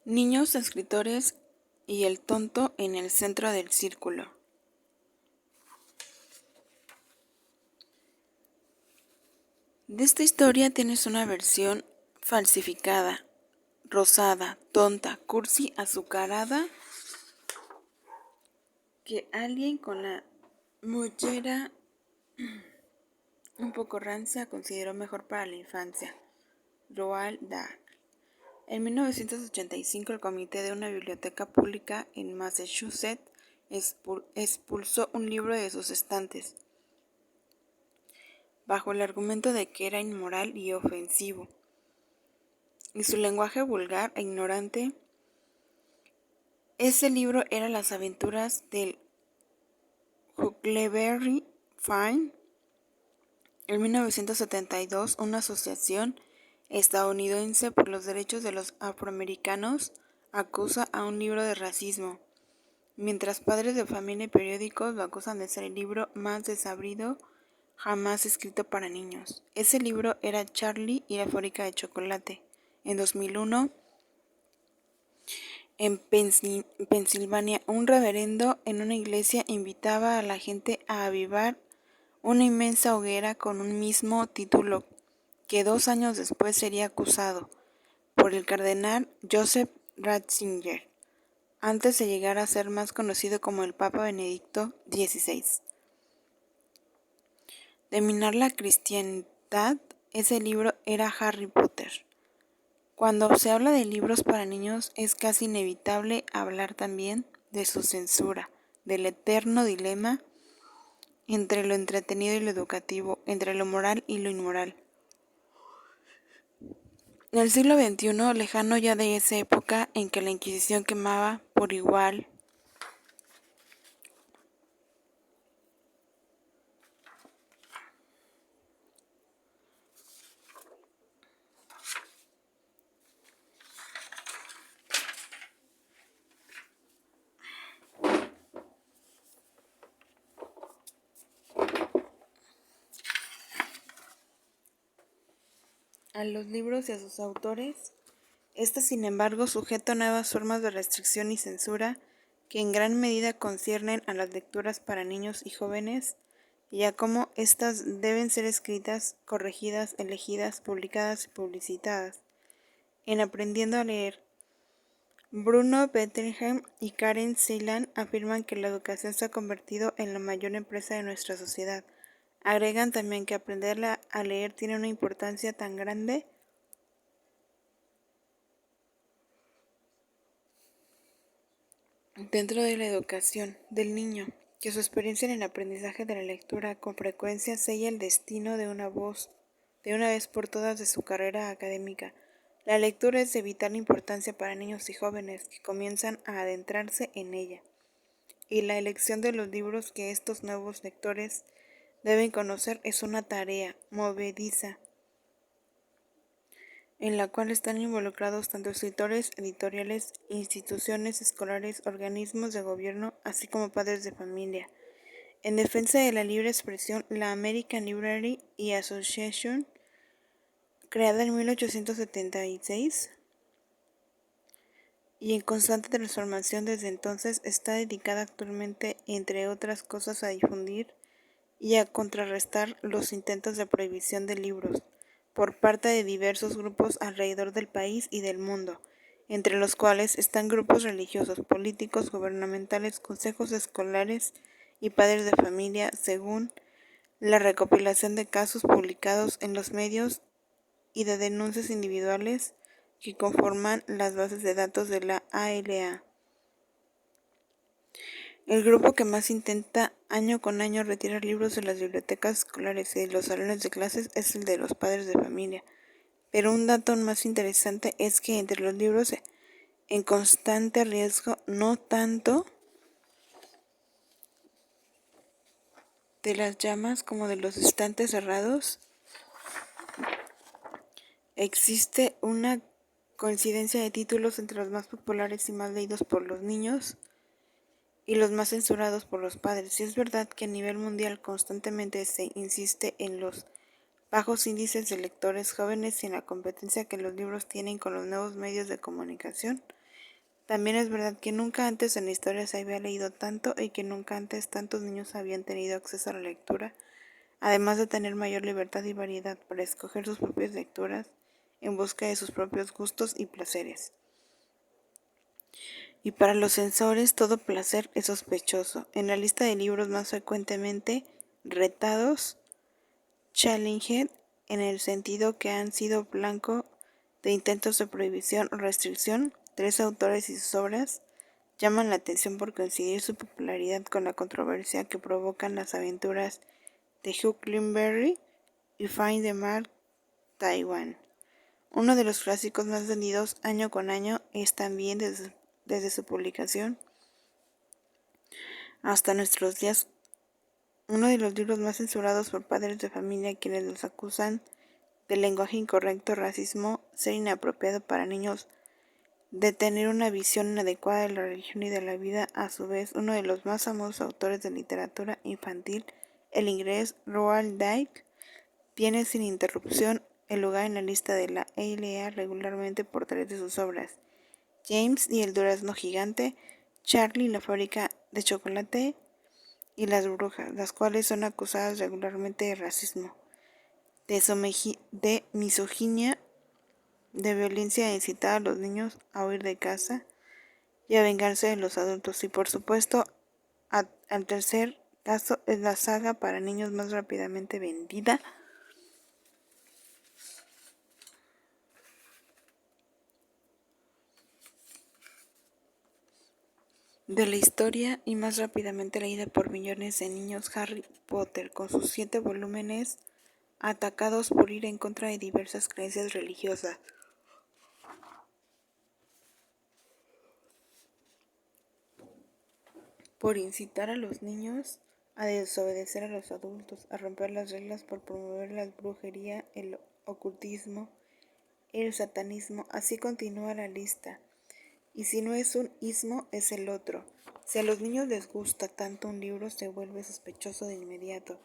Niños escritores y el tonto en el centro del círculo. De esta historia tienes una versión falsificada, rosada, tonta, cursi, azucarada, que alguien con la mollera un poco rancia consideró mejor para la infancia. Roald Dahl. En 1985 el comité de una biblioteca pública en Massachusetts expulsó un libro de sus estantes, bajo el argumento de que era inmoral y ofensivo, y su lenguaje vulgar e ignorante. Ese libro era Las aventuras del Huckleberry Finn. En 1972, una asociación estadounidense por los derechos de los afroamericanos acusa a un libro de racismo, mientras padres de familia y periódicos lo acusan de ser el libro más desabrido jamás escrito para niños. Ese libro era Charlie y la fábrica de chocolate. En 2001, en Pensilvania, un reverendo en una iglesia invitaba a la gente a avivar una inmensa hoguera con un mismo título que 2 años después sería acusado por el cardenal Joseph Ratzinger, antes de llegar a ser más conocido como el Papa Benedicto XVI. De minar la cristiandad, ese libro era Harry Potter. Cuando se habla de libros para niños, es casi inevitable hablar también de su censura, del eterno dilema entre lo entretenido y lo educativo, entre lo moral y lo inmoral. En el siglo XXI, lejano ya de esa época en que la Inquisición quemaba por igual a los libros y a sus autores, este sin embargo sujeta a nuevas formas de restricción y censura que en gran medida conciernen a las lecturas para niños y jóvenes y a cómo éstas deben ser escritas, corregidas, elegidas, publicadas y publicitadas. En Aprendiendo a leer, Bruno Bettelheim y Karen Ceylan afirman que la educación se ha convertido en la mayor empresa de nuestra sociedad. Agregan también que aprender a leer tiene una importancia tan grande dentro de la educación del niño, que su experiencia en el aprendizaje de la lectura con frecuencia sella el destino de una vez por todas de su carrera académica. La lectura es de vital importancia para niños y jóvenes que comienzan a adentrarse en ella, y la elección de los libros que estos nuevos lectores deben conocer es una tarea movediza, en la cual están involucrados tanto escritores, editoriales, instituciones escolares, organismos de gobierno, así como padres de familia. En defensa de la libre expresión, la American Library Association, creada en 1876 y en constante transformación desde entonces, está dedicada actualmente, entre otras cosas, a difundir y a contrarrestar los intentos de prohibición de libros por parte de diversos grupos alrededor del país y del mundo, entre los cuales están grupos religiosos, políticos, gubernamentales, consejos escolares y padres de familia, según la recopilación de casos publicados en los medios y de denuncias individuales que conforman las bases de datos de la ALA. El grupo que más intenta año con año retirar libros de las bibliotecas escolares y de los salones de clases es el de los padres de familia. Pero un dato aún más interesante es que entre los libros en constante riesgo, no tanto de las llamas como de los estantes cerrados, existe una coincidencia de títulos entre los más populares y más leídos por los niños y los más censurados por los padres. Y es verdad que a nivel mundial constantemente se insiste en los bajos índices de lectores jóvenes y en la competencia que los libros tienen con los nuevos medios de comunicación. También es verdad que nunca antes en la historia se había leído tanto y que nunca antes tantos niños habían tenido acceso a la lectura, además de tener mayor libertad y variedad para escoger sus propias lecturas en busca de sus propios gustos y placeres. Y para los censores todo placer es sospechoso. En la lista de libros más frecuentemente retados, challenged, en el sentido que han sido blanco de intentos de prohibición o restricción, 3 autores y sus obras llaman la atención por coincidir su popularidad con la controversia que provocan las aventuras de Huckleberry y Find the Mark Twain. Uno de los clásicos más vendidos año con año es también desde su publicación hasta nuestros días uno de los libros más censurados por padres de familia quienes los acusan de lenguaje incorrecto, racismo, ser inapropiado para niños, de tener una visión inadecuada de la religión y de la vida. A su vez, uno de los más famosos autores de literatura infantil, el inglés Roald Dahl, tiene sin interrupción el lugar en la lista de la ELA regularmente por 3 de sus obras: James y el durazno gigante, Charlie y la fábrica de chocolate y las brujas, las cuales son acusadas regularmente de racismo, de misoginia, de violencia e incitar a los niños a huir de casa y a vengarse de los adultos. Y por supuesto, al tercer caso es la saga para niños más rápidamente vendida de la historia y más rápidamente leída por millones de niños, Harry Potter, con sus 7 volúmenes atacados por ir en contra de diversas creencias religiosas, por incitar a los niños a desobedecer a los adultos, a romper las reglas, por promover la brujería, el ocultismo, el satanismo. Así continúa la lista. Y si no es un ismo, es el otro. Si a los niños les gusta tanto un libro, se vuelve sospechoso de inmediato.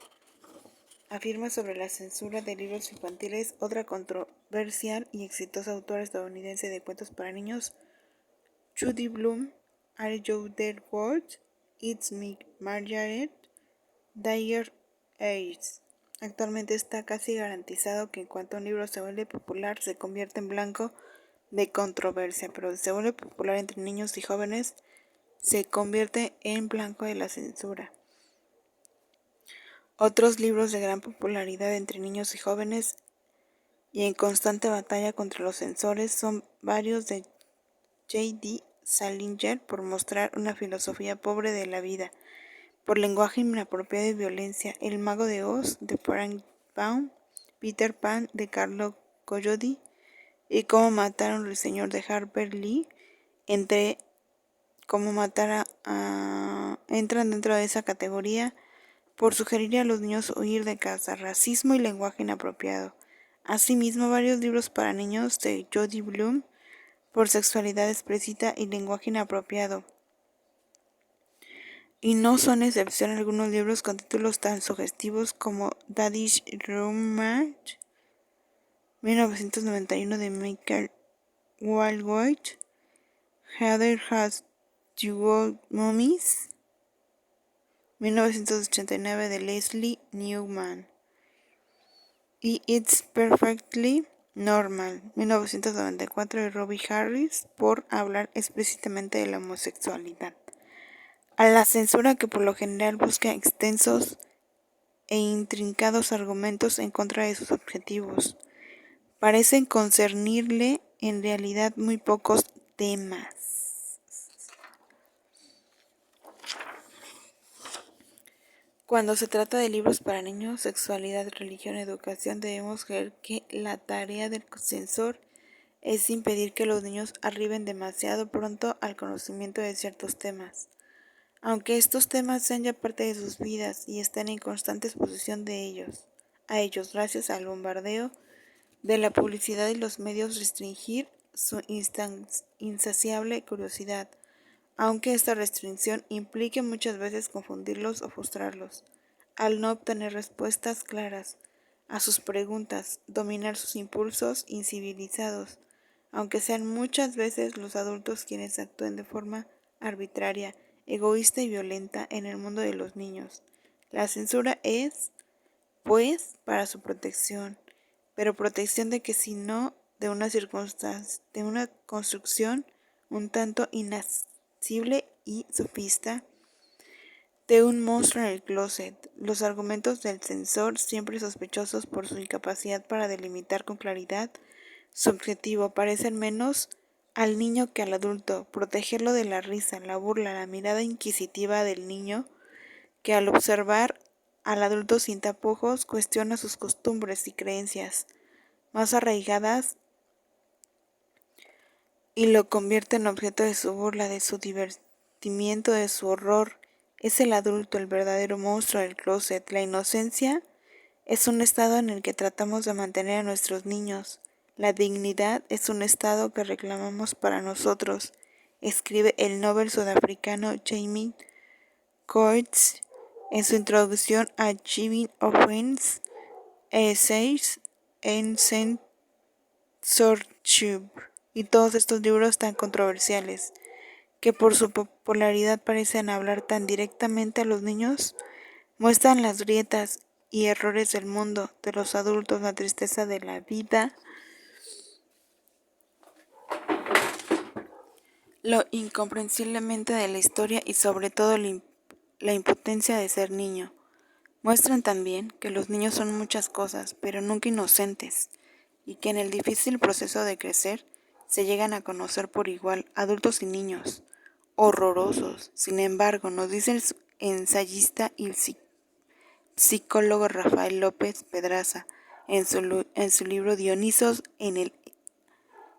Afirma sobre la censura de libros infantiles otra controversial y exitosa autora estadounidense de cuentos para niños, Judy Blume. Are You There World? It's Me, Margaret Dyer Eyres. Actualmente está casi garantizado que en cuanto un libro se vuelve popular, se convierte en blanco de controversia, pero si se vuelve popular entre niños y jóvenes, se convierte en blanco de la censura. Otros libros de gran popularidad entre niños y jóvenes y en constante batalla contra los censores son varios de J.D. Salinger por mostrar una filosofía pobre de la vida, por lenguaje inapropiado y violencia, El mago de Oz de Frank Baum, Peter Pan de Carlo Collodi y Cómo matar a un ruiseñor de Harper Lee, entre Cómo matar entran dentro de esa categoría por sugerir a los niños huir de casa, racismo y lenguaje inapropiado. Asimismo, varios libros para niños de Judy Blume por sexualidad explícita y lenguaje inapropiado. Y no son excepción algunos libros con títulos tan sugestivos como Daddy's Roommate, 1991 de Michael Walwhite, Heather Has You Got Mummies, 1989 de Leslie Newman, y It's Perfectly Normal, 1994 de Robbie Harris, por hablar explícitamente de la homosexualidad. A la censura, que por lo general busca extensos e intrincados argumentos en contra de sus objetivos, parecen concernirle en realidad muy pocos temas. Cuando se trata de libros para niños, sexualidad, religión, educación, debemos creer que la tarea del censor es impedir que los niños arriben demasiado pronto al conocimiento de ciertos temas, aunque estos temas sean ya parte de sus vidas y estén en constante exposición a ellos gracias al bombardeo de la publicidad y los medios, restringir su insaciable curiosidad, aunque esta restricción implique muchas veces confundirlos o frustrarlos, al no obtener respuestas claras a sus preguntas, dominar sus impulsos incivilizados, aunque sean muchas veces los adultos quienes actúen de forma arbitraria, egoísta y violenta en el mundo de los niños. La censura es, pues, para su protección, pero protección de que si no de una circunstancia, de una construcción un tanto inaccesible y sofista, de un monstruo en el closet. Los argumentos del censor, siempre sospechosos por su incapacidad para delimitar con claridad su objetivo, parecen menos al niño que al adulto, protegerlo de la risa, la burla, la mirada inquisitiva del niño, que al observar al adulto sin tapujos cuestiona sus costumbres y creencias más arraigadas y lo convierte en objeto de su burla, de su divertimiento, de su horror. Es el adulto, el verdadero monstruo del closet. La inocencia es un estado en el que tratamos de mantener a nuestros niños. La dignidad es un estado que reclamamos para nosotros, escribe el Nobel sudafricano Jamie Coates en su introducción a Giving Offense, Essays in Censorship, y todos estos libros tan controversiales, que por su popularidad parecen hablar tan directamente a los niños, muestran las grietas y errores del mundo, de los adultos, la tristeza de la vida, lo incomprensiblemente de la historia y sobre todo la impotencia de ser niño. Muestran también que los niños son muchas cosas, pero nunca inocentes, y que en el difícil proceso de crecer se llegan a conocer por igual adultos y niños. Horrorosos, sin embargo, nos dice el ensayista y psicólogo Rafael López Pedraza en su libro Dionisos en el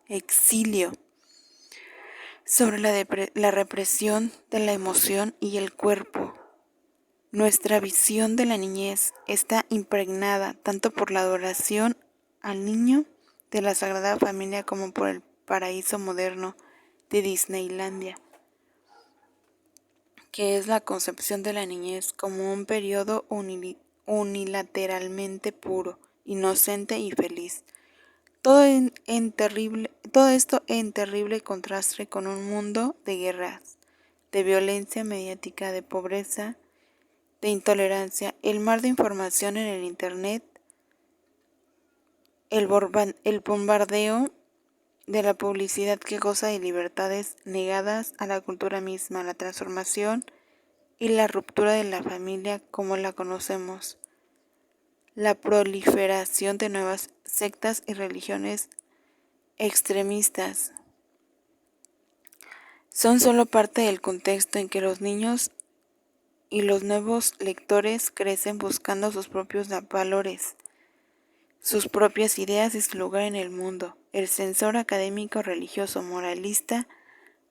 exilio, sobre la represión de la emoción y el cuerpo. Nuestra visión de la niñez está impregnada tanto por la adoración al niño de la Sagrada Familia como por el paraíso moderno de Disneylandia, que es la concepción de la niñez como un periodo unilateralmente puro, inocente y feliz. Todo esto en terrible contraste con un mundo de guerras, de violencia mediática, de pobreza, de intolerancia, el mar de información en el Internet, el bombardeo de la publicidad que goza de libertades negadas a la cultura misma, la transformación y la ruptura de la familia como la conocemos, la proliferación de nuevas sectas y religiones extremistas, son solo parte del contexto en que los niños y los nuevos lectores crecen buscando sus propios valores, sus propias ideas y su lugar en el mundo. El censor académico, religioso, moralista,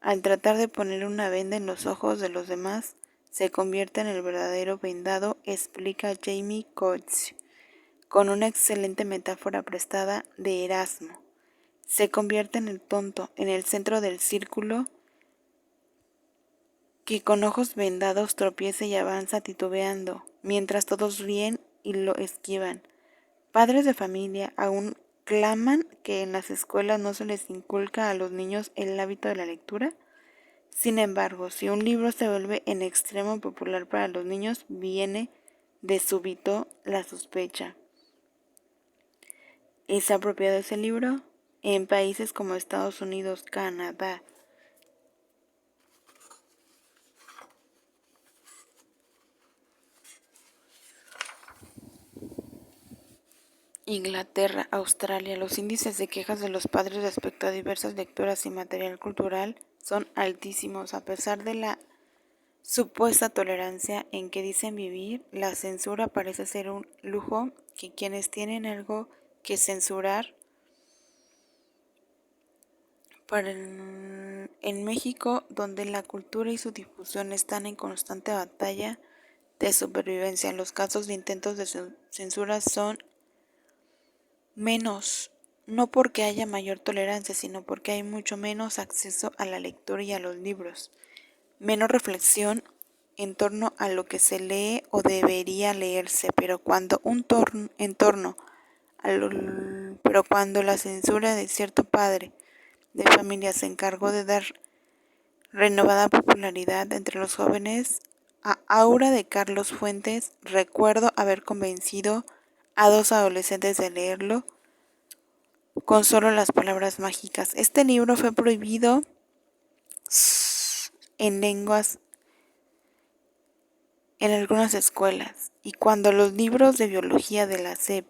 al tratar de poner una venda en los ojos de los demás, se convierte en el verdadero vendado, explica Jamie Coates, con una excelente metáfora prestada de Erasmo. Se convierte en el tonto, en el centro del círculo, que con ojos vendados tropieza y avanza titubeando, mientras todos ríen y lo esquivan. Padres de familia aún claman que en las escuelas no se les inculca a los niños el hábito de la lectura. Sin embargo, si un libro se vuelve en extremo popular para los niños, viene de súbito la sospecha. ¿Es apropiado ese libro? En países como Estados Unidos, Canadá, Inglaterra, Australia, los índices de quejas de los padres respecto a diversas lecturas y material cultural son altísimos. A pesar de la supuesta tolerancia en que dicen vivir, la censura parece ser un lujo que quienes tienen algo que censurar. En México, donde la cultura y su difusión están en constante batalla de supervivencia, los casos de intentos de censura son menos, no porque haya mayor tolerancia, sino porque hay mucho menos acceso a la lectura y a los libros, menos reflexión en torno a lo que se lee o debería leerse, pero cuando cuando la censura de cierto padre de Familia se encargó de dar renovada popularidad entre los jóvenes a Aura de Carlos Fuentes, recuerdo haber convencido a 2 adolescentes de leerlo con solo las palabras mágicas. Este libro fue prohibido en lenguas en algunas escuelas, y cuando los libros de biología de la SEP,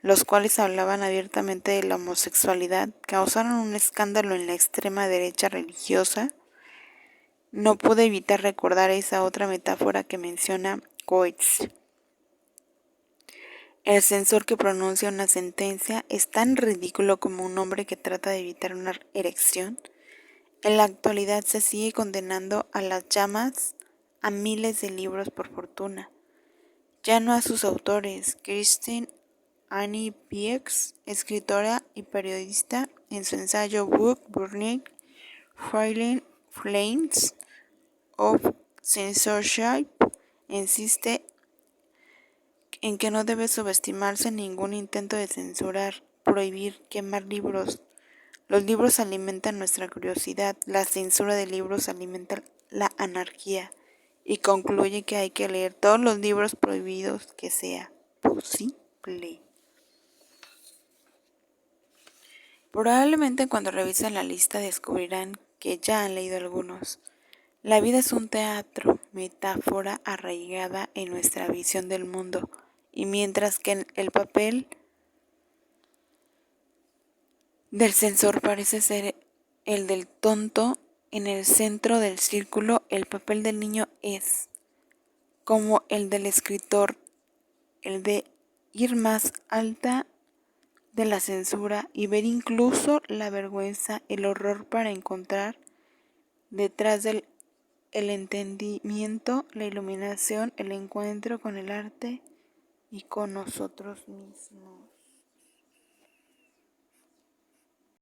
los cuales hablaban abiertamente de la homosexualidad, causaron un escándalo en la extrema derecha religiosa, no pude evitar recordar esa otra metáfora que menciona Coates. El censor que pronuncia una sentencia es tan ridículo como un hombre que trata de evitar una erección. En la actualidad se sigue condenando a las llamas a miles de libros por fortuna, ya no a sus autores. Christine Annie Biex, escritora y periodista, en su ensayo Book Burning Failing Flames of Censorship, insiste en que no debe subestimarse ningún intento de censurar, prohibir, quemar libros. Los libros alimentan nuestra curiosidad, la censura de libros alimenta la anarquía, y concluye que hay que leer todos los libros prohibidos que sea posible. Probablemente cuando revisen la lista descubrirán que ya han leído algunos. La vida es un teatro, metáfora arraigada en nuestra visión del mundo, y mientras que el papel del censor parece ser el del tonto, en el centro del círculo el papel del niño es, como el del escritor, el de ir más alta de la censura y ver incluso la vergüenza, el horror para encontrar detrás del el entendimiento, la iluminación, el encuentro con el arte y con nosotros mismos.